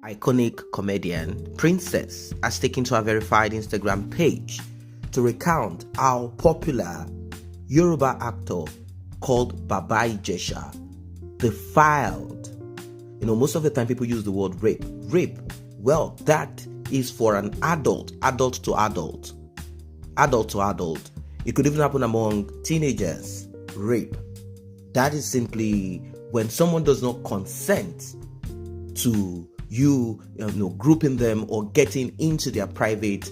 Iconic comedian Princess has taken to her verified Instagram page to recount how popular Yoruba actor called Baba Ijesa defiled. Most of the time people use the word rape. Rape, well, that is for an adult to adult. Adult to adult. It could even happen among teenagers. Rape. That is simply when someone does not consent to you grouping them or getting into their private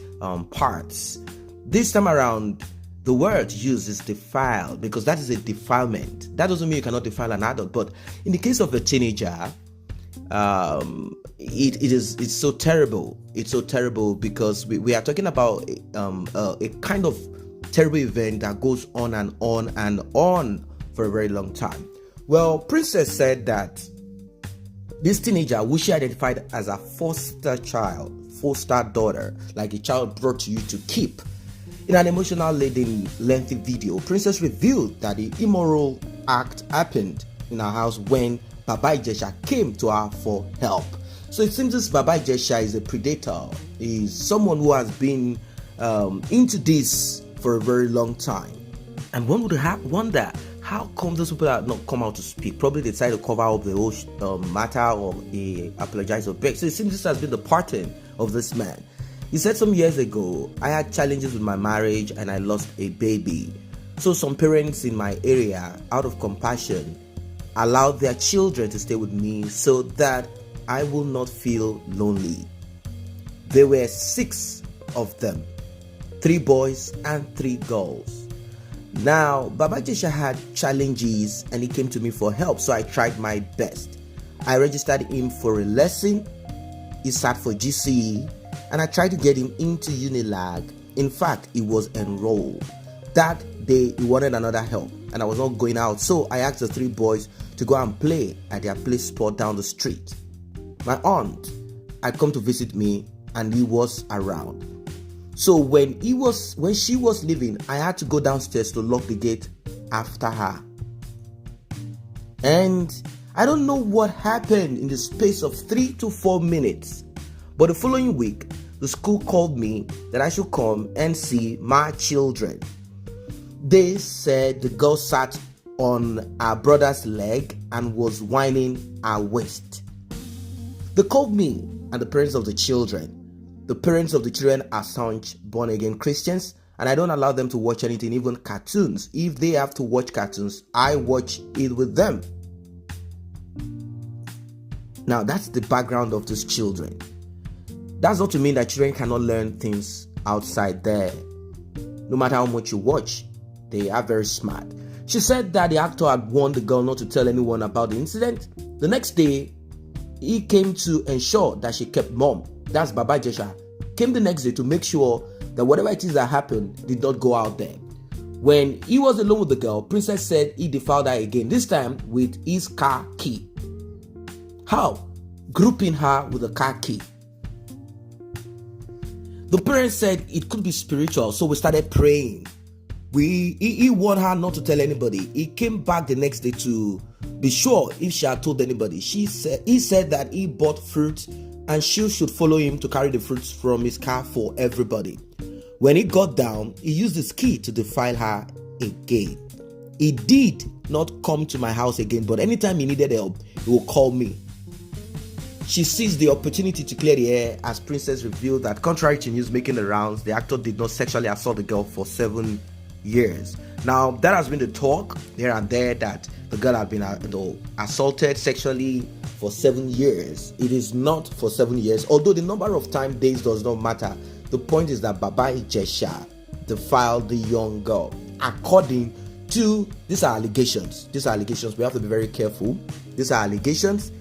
parts. This time around, the word used is defile because that is a defilement. That doesn't mean you cannot defile an adult, but in the case of a teenager, it's so terrible. It's so terrible because we are talking about a kind of terrible event that goes on and on and on for a very long time. Well, Princess said that this teenager, who she identified as a foster daughter, like a child brought to you to keep, in an emotional-laden, lengthy video, Princess revealed that the immoral act happened in her house when Baba Ijesa came to her for help. So it seems this Baba Ijesa is a predator, is someone who has been into this for a very long time. And one would wonder, how come those people have not come out to speak? Probably they decided to cover up the whole matter or apologize or beg. So it seems this has been the pattern of this man. He said some years ago, I had challenges with my marriage and I lost a baby. So some parents in my area, out of compassion, allowed their children to stay with me so that I will not feel lonely. There were 6 of them, 3 boys and 3 girls. Now, Baba Ijesa had challenges and he came to me for help, so I tried my best. I registered him for a lesson, he sat for GCE, and I tried to get him into Unilag. In fact, he was enrolled. That day, he wanted another help, and I was not going out, so I asked the 3 boys to go and play at their play spot down the street. My aunt had come to visit me, and he was around. So when she was leaving, I had to go downstairs to lock the gate after her. And I don't know what happened in the space of 3 to 4 minutes. But the following week, the school called me that I should come and see my children. They said the girl sat on her brother's leg and was whining her waist. They called me and the parents of the children. The parents of the children are staunch born-again Christians, and I don't allow them to watch anything, even cartoons. If they have to watch cartoons, I watch it with them. Now, that's the background of these children. That's not to mean that children cannot learn things outside there. No matter how much you watch, they are very smart. She said that the actor had warned the girl not to tell anyone about the incident. The next day, he came to ensure that she kept mum. That's Baba Ijesa, came the next day to make sure that whatever it is that happened did not go out there. When he was alone with the girl, Princess said he defiled her again, this time with his car key. How? Grouping her with a car key. The parents said it could be spiritual, so we started praying. He warned her not to tell anybody. He came back the next day to be sure if she had told anybody. He said that he bought fruit and she should follow him to carry the fruits from his car for everybody. When he got down, he used his key to defile her again. He did not come to my house again, but anytime he needed help, he would call me. She seized the opportunity to clear the air as Princess revealed that, contrary to news making the rounds, the actor did not sexually assault the girl for 7 years. Now, that has been the talk here and there that the girl had been assaulted sexually for 7 years. It is not for 7 years, although the number of days does not matter. The point is that Baba Ijesa defiled the young girl. According to these are allegations. We have to be very careful. These are allegations.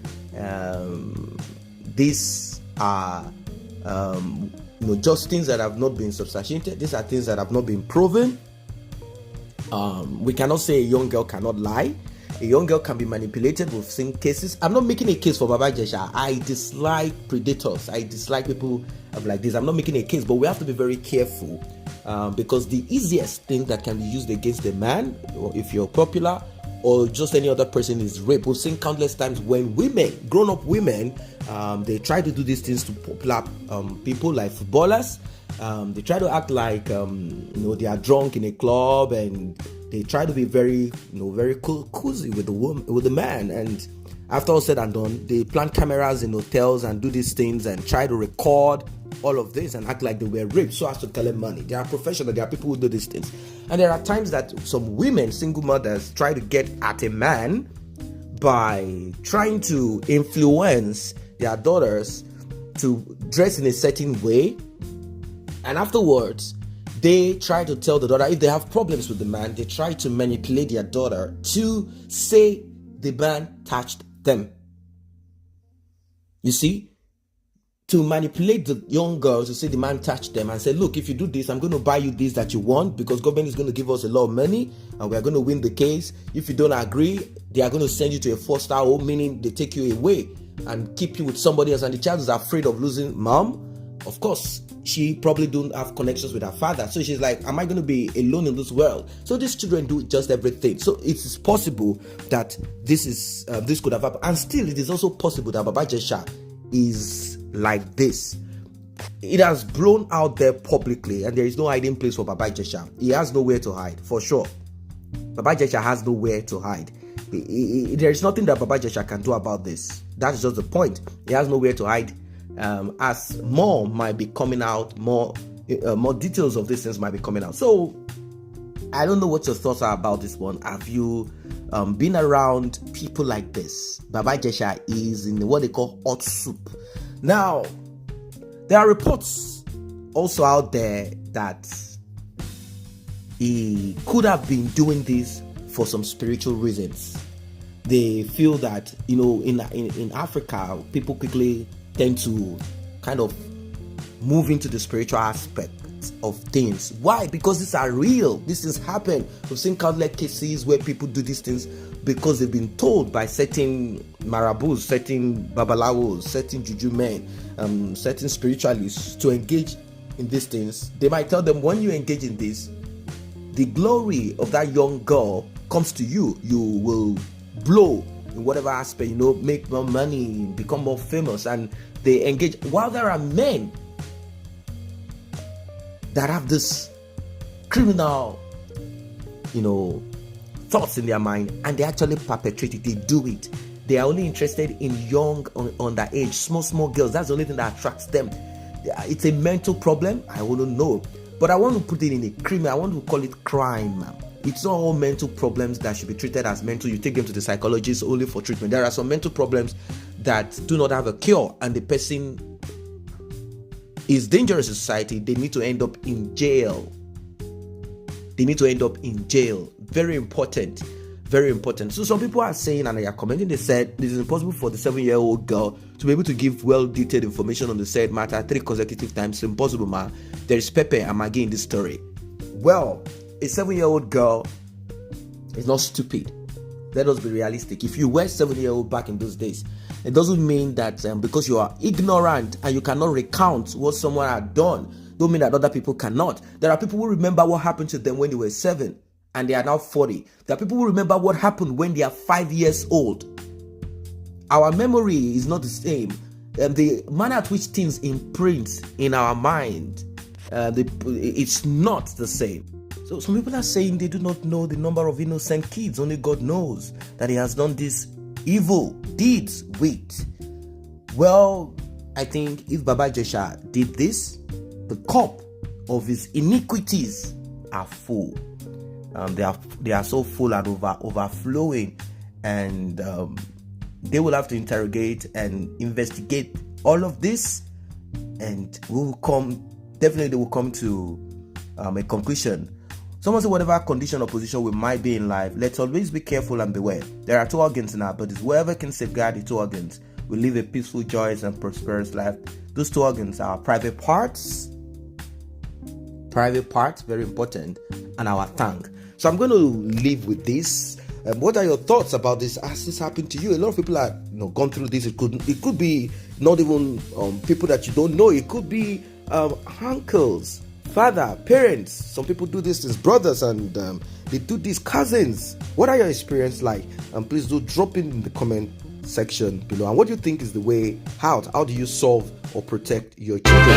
These are just things that have not been substantiated. These are things that have not been proven. We cannot say a young girl cannot lie. A young girl can be manipulated. We've seen cases. I'm not making a case for Baba Ijesa. I dislike predators. I dislike people like this. I'm not making a case, but we have to be very careful because the easiest thing that can be used against a man, or if you're popular, or just any other person is raped. We've seen countless times when women, grown-up women, they try to do these things to popular people like footballers. They try to act like they are drunk in a club, and they try to be very very cozy with the woman, with the man. And after all said and done, they plant cameras in hotels and do these things and try to record all of this and act like they were raped so as to collect money. There are professionals, there are people who do these things. And there are times that some women, single mothers, try to get at a man by trying to influence their daughters to dress in a certain way. And afterwards, they try to tell the daughter, if they have problems with the man, they try to manipulate their daughter to say the man touched them. You see? To manipulate the young girls to say the man touched them and say, look, if you do this, I'm going to buy you this that you want because government is going to give us a lot of money and we are going to win the case. If you don't agree, they are going to send you to a 4-star home, meaning they take you away and keep you with somebody else. And the child is afraid of losing mom. Of course, she probably don't have connections with her father. So she's like, am I going to be alone in this world? So these children do just everything. So it is possible that this could have happened. And still, it is also possible that Baba Ijesa is like this. It has blown out there publicly, and there is no hiding place for Baba Ijesa. He has nowhere to hide, for sure. Baba Ijesa has nowhere to hide. There is nothing that Baba Ijesa can do about this. That's just the point. He has nowhere to hide. As more might be coming out, more details of these things might be coming out. So I don't know what your thoughts are about this one. Have you been around people like this? Baba Ijesa is in what they call hot soup. Now, there are reports also out there that he could have been doing this for some spiritual reasons. They feel that, in Africa, people quickly tend to kind of move into the spiritual aspect of things. Why? Because these are real. This has happened. We've seen countless cases where people do these things because they've been told by certain marabouts, certain babalawos, certain juju men, certain spiritualists to engage in these things. They might tell them, when you engage in this, the glory of that young girl comes to you. You will blow in whatever aspect, make more money, become more famous, and they engage. While there are men that have this criminal, thoughts in their mind, and they actually perpetrate it. They do it. They are only interested in young, underage, small girls. That's the only thing that attracts them. It's a mental problem. I wouldn't know, but I want to put it in a crime. I want to call it crime. It's not all mental problems that should be treated as mental. You take them to the psychologist only for treatment. There are some mental problems that do not have a cure, and the person is dangerous to society. They need to end up in jail. Very important. Very important. So some people are saying, and they are commenting, they said it is impossible for the 7-year-old girl to be able to give well-detailed information on the said matter 3 consecutive times. It's impossible, ma. There is Pepe and Maggie in this story. Well, a 7-year-old girl is not stupid. Let us be realistic. If you were 7-year-old back in those days, it doesn't mean that because you are ignorant and you cannot recount what someone had done, don't mean that other people cannot. There are people who remember what happened to them when they were 7 and they are now 40. There are people who remember what happened when they are 5 years old. Our memory is not the same. The manner at which things imprint in our mind, it's not the same. So some people are saying they do not know the number of innocent kids. Only God knows that he has done these evil deeds with. Well, I think if Baba Ijesa did this, the cup of his iniquities are full. They are so full and overflowing, and they will have to interrogate and investigate all of this, and they will come to a conclusion. Someone said, whatever condition or position we might be in life, let's always be careful and beware. There are 2 organs in our bodies. Whoever can safeguard the 2 organs will live a peaceful, joyous, and prosperous life. Those 2 organs are our private parts, very important, and our tongue. So I'm going to leave with this. What are your thoughts about this? Has this happened to you? A lot of people are gone through this. It could be not even people that you don't know. It could be uncles, father, parents. Some people do this as brothers, and they do these cousins. What are your experience like? And please do drop it in the comment section below. And what do you think is the way out? How do you solve or protect your children?